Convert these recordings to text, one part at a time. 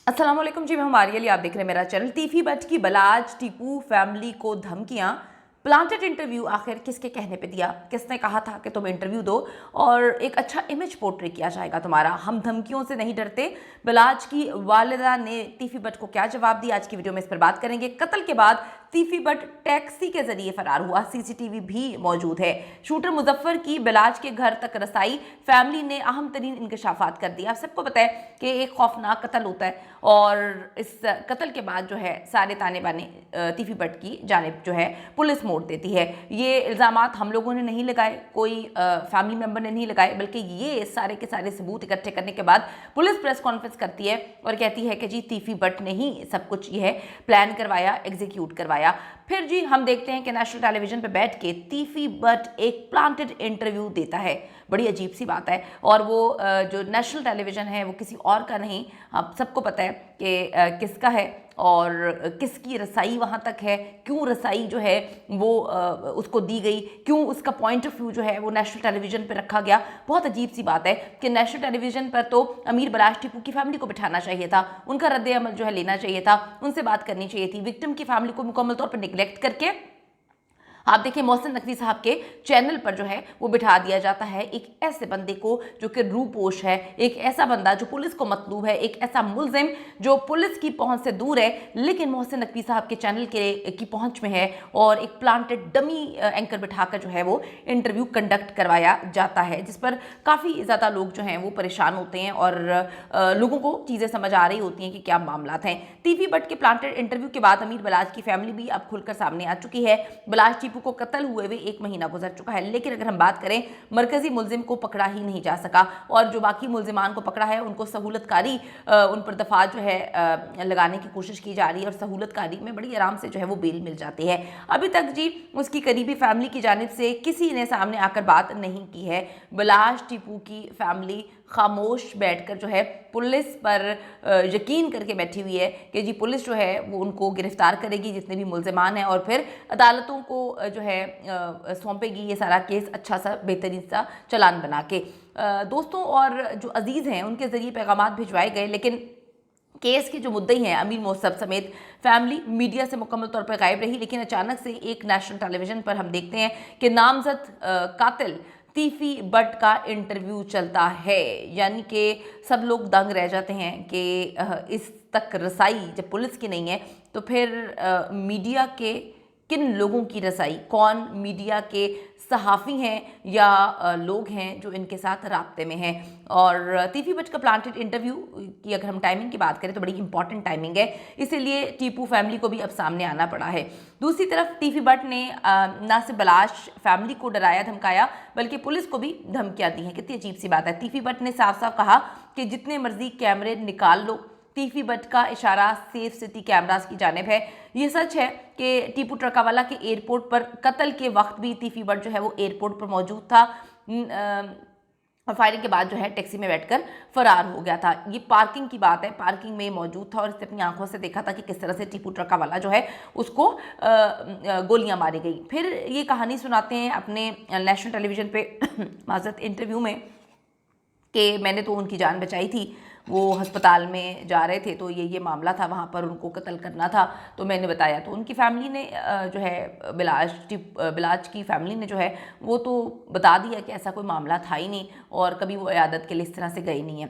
अस्सलाम वालेकुम जी, मैं हूं आर्यली। आप देख रहे हैं मेरा चैनल। तीफी बट की बलाज टीपू फैमिली को धमकियां, प्लांटेड इंटरव्यू आखिर किसके कहने पे दिया, किसने कहा था कि तुम इंटरव्यू दो और एक अच्छा इमेज पोर्ट्रे किया जाएगा तुम्हारा। हम धमकियों से नहीं डरते। बलाज की वालिदा ने तीफी बट को क्या जवाब दिया, आज की वीडियो में इस पर बात करेंगे। कत्ल के बाद तीफी बट टैक्सी के जरिए फरार हुआ, सीसीटीवी भी मौजूद है। शूटर मुजफ्फर की बलाज के घर तक रसाई, फैमिली ने अहम तरीन इंकशाफात कर दिया। सबको पता है कि एक खौफनाक कत्ल होता है और इस कत्ल के बाद जो है सारे ताने बाने तीफी बट की जानिब जो है पुलिस मोड़ देती है। ये इल्ज़ामात हम लोगों ने नहीं लगाए, कोई फैमिली मेम्बर ने नहीं लगाए, बल्कि ये सारे के सारे सबूत इकट्ठे करने के बाद पुलिस प्रेस कॉन्फ्रेंस करती है और कहती है कि जी तीफी बट ने ही सब कुछ ये है प्लान करवाया, एग्जीक्यूट करवाया। फिर जी हम देखते हैं कि नेशनल टेलीविजन पे बैठ के तीफी बट एक प्लांटेड इंटरव्यू देता है। बड़ी अजीब सी बात है। और वो जो नेशनल टेलीविजन है वो किसी और का नहीं, आप सबको पता है कि किसका है और किसकी रसाई वहाँ तक है, क्यों रसाई जो है वो उसको दी गई, क्यों उसका पॉइंट ऑफ व्यू जो है वो नेशनल टेलीविजन पर रखा गया। बहुत अजीब सी बात है कि नेशनल टेलीविजन पर तो अमीर बलाज टीपू की फैमिली को बिठाना चाहिए था, उनका रद्द अमल जो है लेना चाहिए था, उनसे बात करनी चाहिए थी। विक्टिम की फैमिली को मुकम्मल तौर पर निगलेक्ट करके आप देखिए मोहसिन नकवी साहब के चैनल पर जो है वो बिठा दिया जाता है एक ऐसे बंदे को जो कि रूपोश है, एक ऐसा बंदा जो पुलिस को मतलूब है, एक ऐसा मुल्जिम जो पुलिस की पहुंच से दूर है, लेकिन मोहसिन नकवी साहब के चैनल की पहुंच में है। और एक प्लांटेड डमी एंकर बिठाकर जो है वो इंटरव्यू कंडक्ट करवाया जाता है, जिस पर काफ़ी ज़्यादा लोग जो हैं वो परेशान होते हैं और लोगों को चीज़ें समझ आ रही होती हैं कि क्या मामला हैं। तीफी बट के प्लांटेड इंटरव्यू के बाद अमीर बलाज की फैमिली भी अब खुलकर सामने आ चुकी है। बलाज टीपू को कत्ल हुए हुए 1 महीना गुजर चुका है, लेकिन अगर हम बात करें मरकजी मुल्जिम को पकड़ा ही नहीं जा सका और जो बाकी मुल्जिमान को पकड़ा है उनको सहूलतकारी उन पर दफा जो है लगाने की कोशिश की जा रही है और सहूलतकारी में बड़ी आराम से जो है वो बेल मिल जाती है। अभी तक जी उसकी करीबी फैमिली की जानिब से किसी ने सामने आकर बात नहीं की है। बलाज टीपू की फैमिली खामोश बैठकर जो है पुलिस पर यकीन करके बैठी हुई है कि जी पुलिस जो है वो उनको गिरफ्तार करेगी, जितने भी मुल्जिमान हैं, और फिर अदालतों को जो है सौंपेगी ये सारा केस अच्छा सा बेहतरीन सा चालान बना के। दोस्तों और जो अजीज़ हैं उनके ज़रिए पैगाम भिजवाए गए, लेकिन केस के जो मुद्दई हैं अमीर मौसम समेत फैमिली मीडिया से मुकम्मल तौर पर गायब रही। लेकिन अचानक से एक नेशनल टेलीविजन पर हम देखते हैं कि नामजद कातिल तीफी बट का इंटरव्यू चलता है, यानी कि सब लोग दंग रह जाते हैं कि इस तक रसाई जब पुलिस की नहीं है तो फिर मीडिया के किन लोगों की रसाई, कौन मीडिया के सहाफ़ी हैं या लोग हैं जो इनके साथ राब्ते में हैं। और तीफी बट का प्लांटेड इंटरव्यू की अगर हम टाइमिंग की बात करें तो बड़ी इंपॉर्टेंट टाइमिंग है, इसीलिए टीपू फैमिली को भी अब सामने आना पड़ा है। दूसरी तरफ तीफी बट ने ना सिर्फ बलाज फैमिली को डराया धमकाया बल्कि पुलिस को भी धमकियां दी हैं। कितनी अजीब सी बात है। तीफी बट ने साफ साफ कहा कि जितने मर्जी कैमरे निकाल लो। तीफी बट का इशारा सेफ सिटी कैमरास की जानिब है। ये सच है कि टीपू ट्रकावाला के एयरपोर्ट पर कत्ल के वक्त भी तीफी बट जो है वो एयरपोर्ट पर मौजूद था और फायरिंग के बाद जो है टैक्सी में बैठकर फरार हो गया था। ये पार्किंग की बात है, पार्किंग में मौजूद था और इसने अपनी आंखों से देखा था कि किस तरह से टीपू ट्रकावाला जो है उसको गोलियां मारी गई। फिर ये कहानी सुनाते हैं अपने नेशनल टेलीविजन पे माजरत इंटरव्यू में कि मैंने तो उनकी जान बचाई थी, वो अस्पताल में जा रहे थे तो ये मामला था, वहाँ पर उनको कत्ल करना था तो मैंने बताया। तो उनकी फैमिली ने जो है बिलाज की फैमिली ने जो है वो तो बता दिया कि ऐसा कोई मामला था ही नहीं और कभी वो इयादत के लिए इस तरह से गई नहीं है।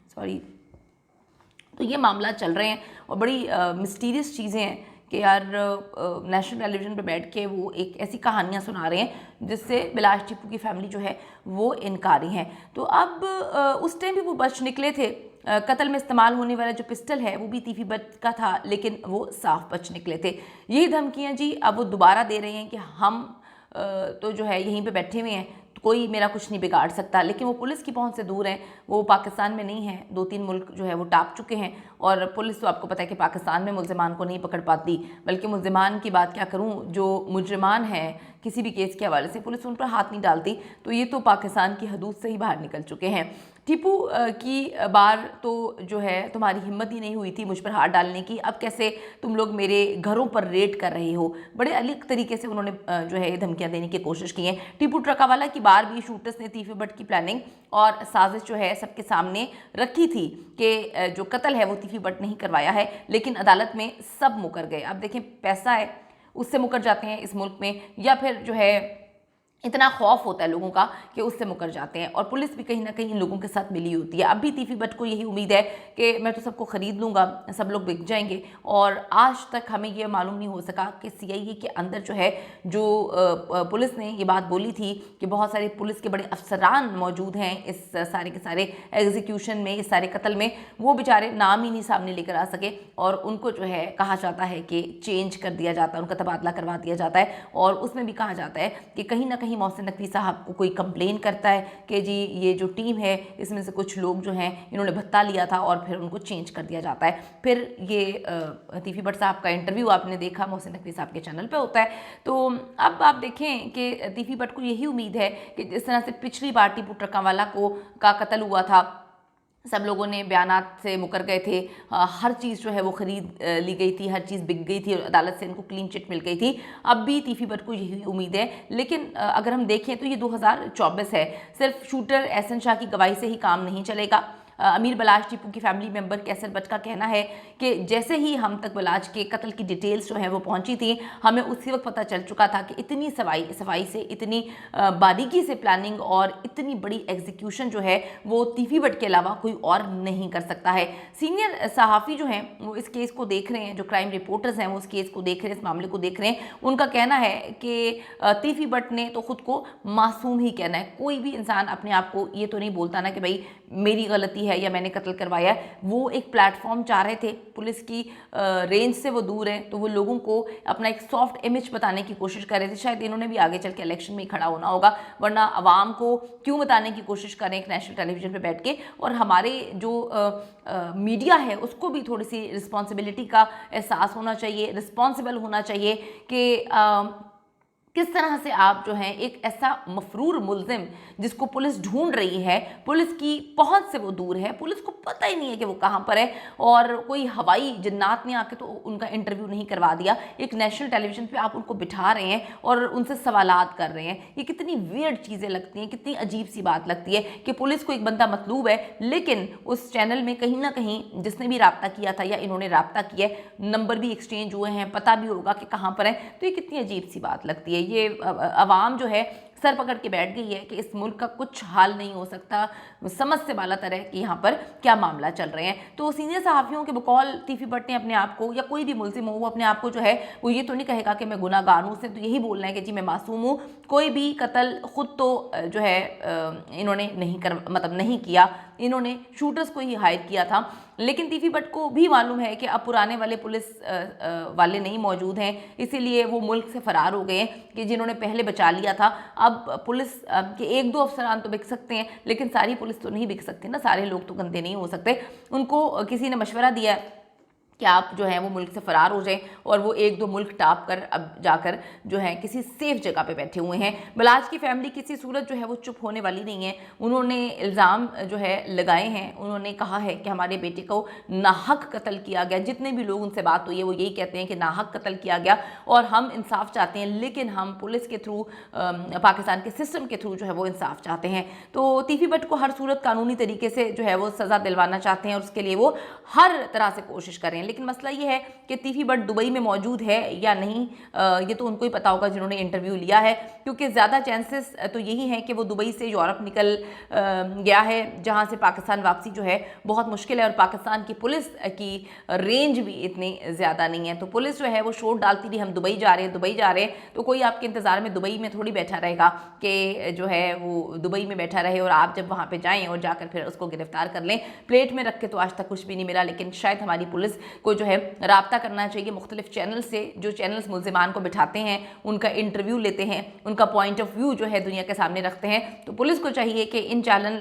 सॉरी। तो ये मामला चल रहे हैं और बड़ी मिस्टीरियस चीज़ें हैं कि यार नेशनल टेलीविजन पर बैठ के वो एक ऐसी कहानियाँ सुना रहे हैं जिससे बिलाज टीपू की फैमिली जो है वो इनकारी हैं। तो अब उस टाइम भी वो बच निकले थे। कत्ल में इस्तेमाल होने वाला जो पिस्टल है वो भी तीफी बट का था, लेकिन वो साफ बच निकले थे। यही धमकियाँ जी अब वो दोबारा दे रहे हैं कि हम तो जो है यहीं पे बैठे हुए हैं, कोई मेरा कुछ नहीं बिगाड़ सकता। लेकिन वो पुलिस की पहुंच से दूर हैं, वो पाकिस्तान में नहीं हैं, 2-3 मुल्क जो है वो टाप चुके हैं और पुलिस तो आपको पता है कि पाकिस्तान में मुल्जिमान को नहीं पकड़ पाती, बल्कि मुल्जिमान की बात क्या करूं, जो मुजरिमान हैं किसी भी केस के हवाले से पुलिस उन पर हाथ नहीं डालती। तो ये तो पाकिस्तान की हदूद से ही बाहर निकल चुके हैं। टीपू की बार तो जो है तुम्हारी हिम्मत ही नहीं हुई थी मुझ पर हाथ डालने की, अब कैसे तुम लोग मेरे घरों पर रेड कर रहे हो। बड़े अलग तरीके से उन्होंने जो है धमकियां देने की कोशिश की हैं। टीपू ट्रकावाला की बार भी शूटर्स ने तीफी भट्ट की प्लानिंग और साजिश जो है सबके सामने रखी थी कि जो कत्ल है वो तीफी भट्ट नहीं करवाया है, लेकिन अदालत में सब मुकर गए। अब देखें, पैसा है उससे मुकर जाते हैं इस मुल्क में, या फिर जो है इतना खौफ होता है लोगों का कि उससे मुकर जाते हैं, और पुलिस भी कहीं ना कहीं इन लोगों के साथ मिली होती है। अब भी तीफी भट्ट को यही उम्मीद है कि मैं तो सबको ख़रीद लूँगा, सब लोग बिक जाएंगे, और आज तक हमें ये मालूम नहीं हो सका कि सीआईए के अंदर जो है जो पुलिस ने ये बात बोली थी कि बहुत सारे पुलिस के बड़े अफसरान मौजूद हैं इस सारे के सारे एग्जीक्यूशन में, इस सारे कत्ल में, वो बेचारे नाम ही नहीं सामने लेकर आ सके, और उनको जो है कहा जाता है कि चेंज कर दिया जाता है, उनका तबादला करवा दिया जाता है। और उसमें भी कहा जाता है कि कहीं ना कहीं मोहसिन नकवी साहब को कोई कंप्लेन करता है कि जी ये जो टीम है इसमें से कुछ लोग जो हैं इन्होंने भत्ता लिया था, और फिर उनको चेंज कर दिया जाता है। फिर ये तीफी भट्ट साहब का इंटरव्यू आपने देखा, मोहसिन नकवी साहब के चैनल पे होता है। तो अब आप देखें कि तीफी भट्ट को यही उम्मीद है कि जिस तरह से पिछली बार टीपू ट्रकावाला का कत्ल हुआ था, सब लोगों ने बयानात से मुकर गए थे, हर चीज़ जो है वो ख़रीद ली गई थी, हर चीज़ बिक गई थी और अदालत से इनको क्लीन चिट मिल गई थी। अब भी तीफी भट्ट को यही उम्मीद है, लेकिन अगर हम देखें तो ये 2024 है, सिर्फ शूटर एहसन शाह की गवाही से ही काम नहीं चलेगा। अमीर बलाच टीपू की फैमिली मेंबर कैसर भट्ट का कहना है कि जैसे ही हम तक बलाच के कत्ल की डिटेल्स जो है वो पहुंची थी, हमें उसी वक्त पता चल चुका था कि इतनी सफाई से, इतनी बारीकी से प्लानिंग और इतनी बड़ी एग्जीक्यूशन जो है वो तीफी भट्ट के अलावा कोई और नहीं कर सकता है। सीनियर सहाफ़ी जो हैं वो इस केस को देख रहे हैं, जो क्राइम रिपोर्टर्स हैं वो उस केस को देख रहे हैं, इस मामले को देख रहे हैं। उनका कहना है कि तीफी भट्ट ने तो खुद को मासूम ही कहना है। कोई भी इंसान अपने आप को ये तो नहीं बोलता ना कि भाई मेरी गलती है या मैंने कत्ल करवाया है। वो एक प्लेटफॉर्म चाह रहे थे, पुलिस की रेंज से वो दूर है, तो वो लोगों को अपना एक सॉफ्ट इमेज बताने की कोशिश कर रहे थे। शायद इन्होंने भी आगे चल के इलेक्शन में ही खड़ा होना होगा, वरना आवाम को क्यों बताने की कोशिश करें एक नेशनल टेलीविजन पे बैठ के। और हमारे जो मीडिया है उसको भी थोड़ी सी रिस्पॉन्सिबिलिटी का एहसास होना चाहिए, रिस्पॉन्सिबल होना चाहिए कि किस तरह से आप जो है एक ऐसा मफरूर मुल्जिम जिसको पुलिस ढूंढ रही है, पुलिस की पहुंच से वो दूर है, पुलिस को पता ही नहीं है कि वो कहाँ पर है, और कोई हवाई जिन्नात ने आके तो उनका इंटरव्यू नहीं करवा दिया, एक नेशनल टेलीविजन पे आप उनको बिठा रहे हैं और उनसे सवालात कर रहे हैं। ये कितनी वियर्ड चीज़ें लगती हैं, कितनी अजीब सी बात लगती है कि पुलिस को एक बंदा मतलूब है, लेकिन उस चैनल में कहीं ना कहीं जिसने भी रब्ता किया था या इन्होंने रब्ता किया है, नंबर भी एक्सचेंज हुए हैं, पता भी होगा कि कहाँ पर है। तो ये कितनी अजीब सी बात लगती है। ये अवाम जो है सर पकड़ के बैठ गई है कि इस मुल्क का कुछ हाल नहीं हो सकता, समझ से बाला तरह कि यहाँ पर क्या मामला चल रहे हैं। तो सीनियर सहाफ़ियों के बकौल तीफी भट्ट ने अपने आप को, या कोई भी मुल्जिम हो, वो अपने आप को जो है वो ये तो नहीं कहेगा कि मैं गुनाहगार हूँ, उसने तो यही बोलना है कि जी मैं मासूम हूँ। कोई भी कत्ल खुद तो जो है इन्होंने नहीं किया, इन्होंने शूटर्स को ही हायर किया था। लेकिन तीफी भट्ट को भी मालूम है कि अब पुराने वाले पुलिस वाले नहीं मौजूद हैं, इसीलिए वो मुल्क से फ़रार हो गए हैं कि जिन्होंने पहले बचा लिया था। अब पुलिस के एक दो अफसरान तो बिक सकते हैं, लेकिन सारी पुलिस तो नहीं बिक सकती ना, सारे लोग तो गंदे नहीं हो सकते। उनको किसी ने मशवरा दिया है कि आप जो है वो मुल्क से फ़रार हो जाएं, और वो एक दो मुल्क टाप कर अब जाकर जो है किसी सेफ जगह पे बैठे हुए हैं। बलाच की फैमिली किसी सूरत जो है वो चुप होने वाली नहीं है। उन्होंने इल्ज़ाम जो है लगाए हैं, उन्होंने कहा है कि हमारे बेटे को नाहक कत्ल किया गया। जितने भी लोग उनसे बात हुई है वो यही कहते हैं कि नाहक कत्ल किया गया और हम इंसाफ चाहते हैं, लेकिन हम पुलिस के थ्रू, पाकिस्तान के सिस्टम के थ्रू जो है वो इंसाफ चाहते हैं। तो तीफी भट्ट को हर सूरत कानूनी तरीके से जो है वो सज़ा दिलवाना चाहते हैं और उसके लिए वो हर तरह से कोशिश कर रहे हैं। लेकिन मसला ये है कि तीफी भट्ट दुबई में मौजूद है या नहीं, ये तो उनको ही पता होगा जिन्होंने इंटरव्यू लिया है, क्योंकि ज़्यादा चांसेस तो यही हैं कि वो दुबई से यूरोप निकल गया है, जहां से पाकिस्तान वापसी जो है बहुत मुश्किल है, और पाकिस्तान की पुलिस की रेंज भी इतनी ज़्यादा नहीं है। तो पुलिस जो है वो शोर डालती रही, हम दुबई जा रहे हैं, दुबई जा रहे हैं। तो कोई आपके इंतज़ार में दुबई में थोड़ी बैठा रहेगा कि जो है वो दुबई में बैठा रहे और आप जब वहाँ पर जाएँ और जाकर फिर उसको गिरफ्तार कर लें। प्लेट में रख के तो आज तक कुछ भी नहीं मिला, लेकिन शायद हमारी पुलिस को जो है राब्ता करना चाहिए मुख्तलिफ चैनल से, जो चैनल्स मुल्जिमान को बिठाते हैं, उनका इंटरव्यू लेते हैं, उनका पॉइंट ऑफ व्यू जो है दुनिया के सामने रखते हैं। तो पुलिस को चाहिए कि इन चैनल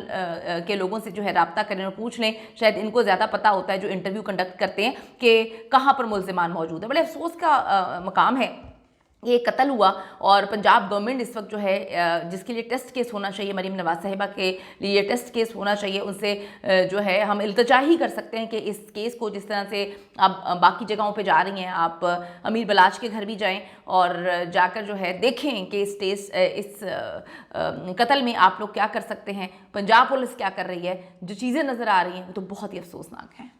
के लोगों से जो है राब्ता करें और पूछ लें, शायद इनको ज़्यादा पता होता है जो इंटरव्यू कंडक्ट करते हैं कि कहाँ पर मुल्जिमान मौजूद है। बड़े अफसोस का मकाम है ये कत्ल हुआ और पंजाब गवर्नमेंट इस वक्त जो है जिसके लिए टेस्ट केस होना चाहिए, मरीम नवाज साहिबा के लिए टेस्ट केस होना चाहिए, उनसे जो है हम इल्तिजा ही कर सकते हैं कि इस केस को, जिस तरह से आप बाकी जगहों पे जा रही हैं, आप अमीर बलाच के घर भी जाएं और जाकर जो है देखें कि इस कत्ल में आप लोग क्या कर सकते हैं, पंजाब पुलिस क्या कर रही है, जो चीज़ें नज़र आ रही हैं वो तो बहुत ही अफसोसनाक हैं।